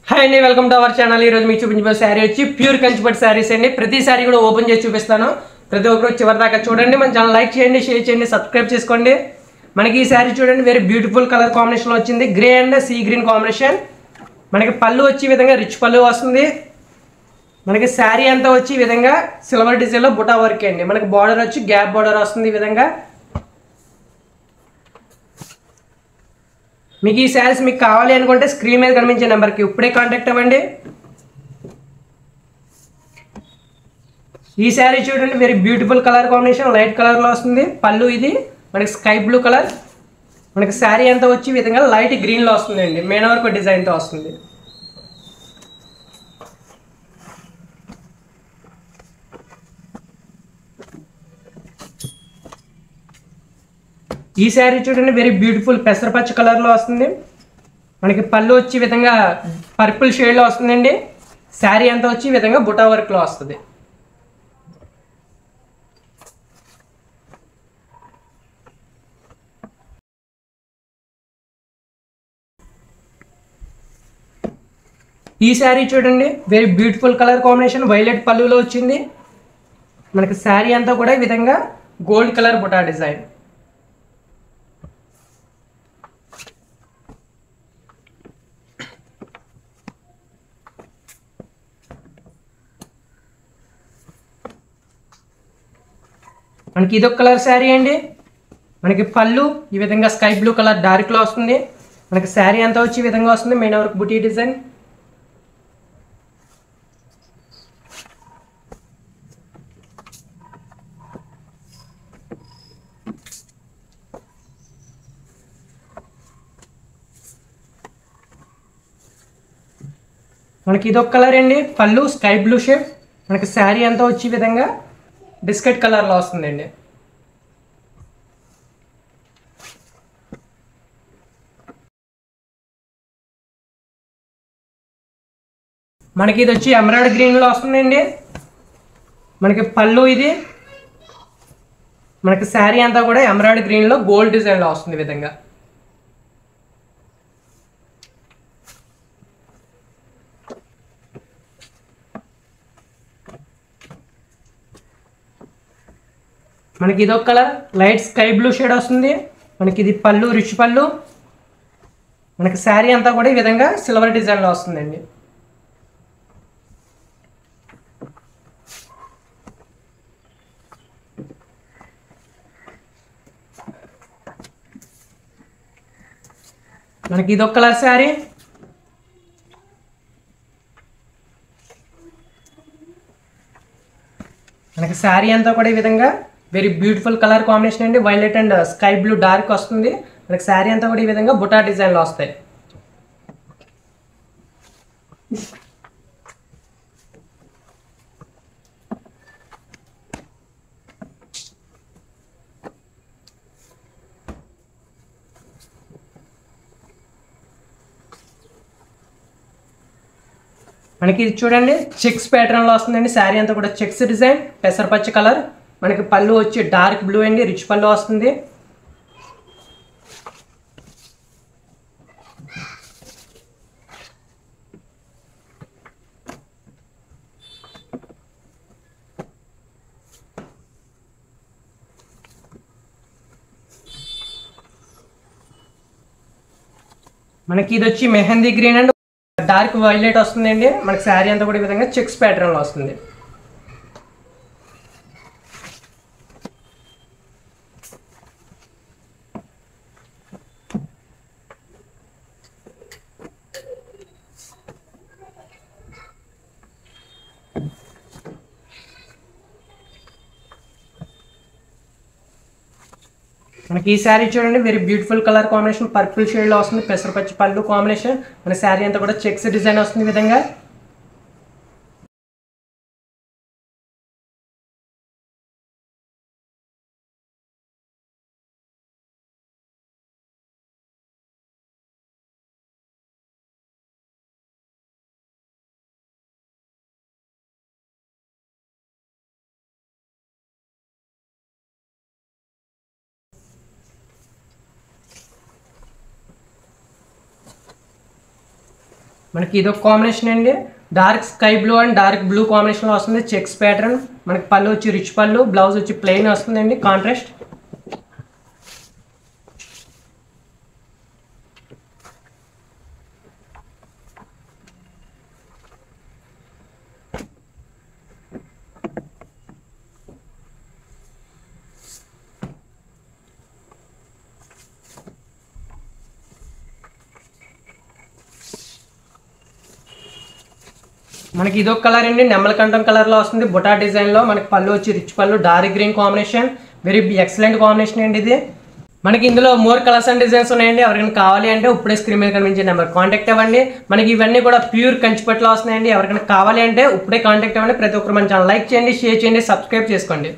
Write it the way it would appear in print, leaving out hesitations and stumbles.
Hi అండి, welcome to our channel. ఈ రోజు మీకు చూపించే శారీ వచ్చి ప్యూర్ కంచిపట్టు శారీస్ అండి. ప్రతి శారీ కూడా ఓపెన్ చేసి చూపిస్తాను. ప్రతి ఒక్కరు చివరి దాకా చూడండి. మన ఛానల్ లైక్ చేయండి, షేర్ చేయండి, సబ్స్క్రైబ్ చేసుకోండి. మనకి ఈ శారీ చూడండి, వెరీ బ్యూటిఫుల్ కలర్ కాంబినేషన్ వచ్చింది. Grey and sea green combination. మనకి పళ్ళు వచ్చి ఈ విధంగా రిచ్ పళ్ళు వస్తుంది. మనకి శారీ అంతా వచ్చి ఈ విధంగా సిల్వర్ డిజైన్లో బుటా వర్క్ అండి. మనకి బార్డర్ వచ్చి గ్యాప్ బార్డర్ వస్తుంది. ఈ విధంగా మీకు ఈ శారీస్ మీకు కావాలి అనుకుంటే స్క్రీన్ మీద కనిపించే నెంబర్కి ఇప్పుడే కాంటాక్ట్ అవ్వండి. ఈ శారీ చూడండి, very beautiful colour combination, light కలర్లో వస్తుంది. పళ్ళు ఇది మనకి స్కై బ్లూ కలర్. మనకి శారీ అంతా వచ్చి ఈ విధంగా లైట్ గ్రీన్లో వస్తుందండి. మేన వరకు డిజైన్తో వస్తుంది. ఈ శారీ చూడండి, వెరీ బ్యూటిఫుల్ పెసరపచ్చ కలర్లో వస్తుంది. మనకి పళ్ళు వచ్చి ఈ విధంగా పర్పుల్ షేడ్లో వస్తుందండి. శారీ అంతా వచ్చి ఈ విధంగా బుటా వర్క్లో వస్తుంది. ఈ శారీ చూడండి, very beautiful colour combination, violet పళ్ళులో వచ్చింది. మనకి శారీ అంతా కూడా ఈ విధంగా గోల్డ్ కలర్ బుటా డిజైన్. మనకి ఇదొక కలర్ శారీ అండి. మనకి పళ్ళు ఈ విధంగా స్కై బ్లూ కలర్ డార్క్లో వస్తుంది. మనకి శారీ అంతా వచ్చి ఈ విధంగా వస్తుంది. మెయిన్ వర్క్ బుటీ డిజైన్. మనకి ఇదొక కలర్ అండి. పళ్ళు స్కై బ్లూ షేడ్. మనకి శారీ అంతా వచ్చి ఈ విధంగా బిస్కెట్ కలర్లో వస్తుందండి. మనకి ఇది వచ్చి ఎమరాల్డ్ గ్రీన్లో వస్తుందండి. మనకి పళ్ళు ఇది. మనకి శారీ అంతా కూడా ఎమరాల్డ్ గ్రీన్లో గోల్డ్ డిజైన్లో వస్తుంది ఈ విధంగా. మనకి ఇదొక colour light sky blue shade వస్తుంది. మనకి ఇది పళ్ళు రిచ్ పళ్ళు. మనకి శారీ అంతా కూడా ఈ విధంగా సిల్వర్ డిజైన్లో వస్తుందండి. మనకి ఇదొక కలర్ శారీ. మనకి శారీ అంతా కూడా ఈ విధంగా వెరీ బ్యూటిఫుల్ కలర్ కాంబినేషన్ అండి. Violet and sky blue dark వస్తుంది. మనకి శారీ అంతా కూడా ఈ విధంగా బుటా డిజైన్లో వస్తాయి. మనకి ఇది చూడండి, చెక్స్ ప్యాటర్న్లో వస్తుందండి. శారీ అంతా కూడా చెక్స్ డిజైన్, పెసరపచ్చ కలర్. మనకి పళ్ళు వచ్చి డార్క్ బ్లూ అండి, రిచ్ పళ్ళు వస్తుంది. మనకి ఇది వచ్చి mehndi green and dark violet వస్తుందండి. మనకి శారీ అంతా కూడా ఈ విధంగా చెక్స్ ప్యాటర్న్లో వస్తుంది. మనకి ఈ శారీ చూడండి, very beautiful colour combination, purple షేడ్లో వస్తుంది. పెసరపచ్చి పళ్ళు కాంబినేషన్. మన శారీ అంతా కూడా చెక్స్ డిజైన్ వస్తుంది ఈ విధంగా. మనకి ఇది ఒక కాంబినేషన్ అండి, dark sky blue and dark blue కాంబినేషన్లో వస్తుంది. చెక్స్ ప్యాటర్న్, మనకి పళ్ళు వచ్చి రిచ్ పళ్ళు, బ్లౌజ్ వచ్చి ప్లెయిన్ వస్తుందండి కాంట్రాస్ట్. మనకి ఇదొక కలర్ అండి, నెమలకంఠం కలర్లో వస్తుంది. బుటా డిజైన్లో మనకి పళ్ళు వచ్చి రిచ్ పళ్ళు, dark green combination, very excellent combination అండి ఇది. మనకి ఇందులో మోర్ కలర్స్ అండ్ డిజైన్స్ ఉన్నాయండి. ఎవరికైనా కావాలి అంటే ఇప్పుడే స్క్రీన్ మీద కనిపించే నెంబర్ కాంటాక్ట్ అవ్వండి. మనకి ఇవన్నీ కూడా ప్యూర్ కంచిపట్లో వస్తున్నాయండి. ఎవరికైనా కావాలి అంటే ఇప్పుడే కాంటాక్ట్ అవ్వండి. ప్రతి ఒక్కరు మన ఛానల్ లైక్ చేయండి, షేర్ చేయండి, సబ్స్క్రైబ్ చేసుకోండి.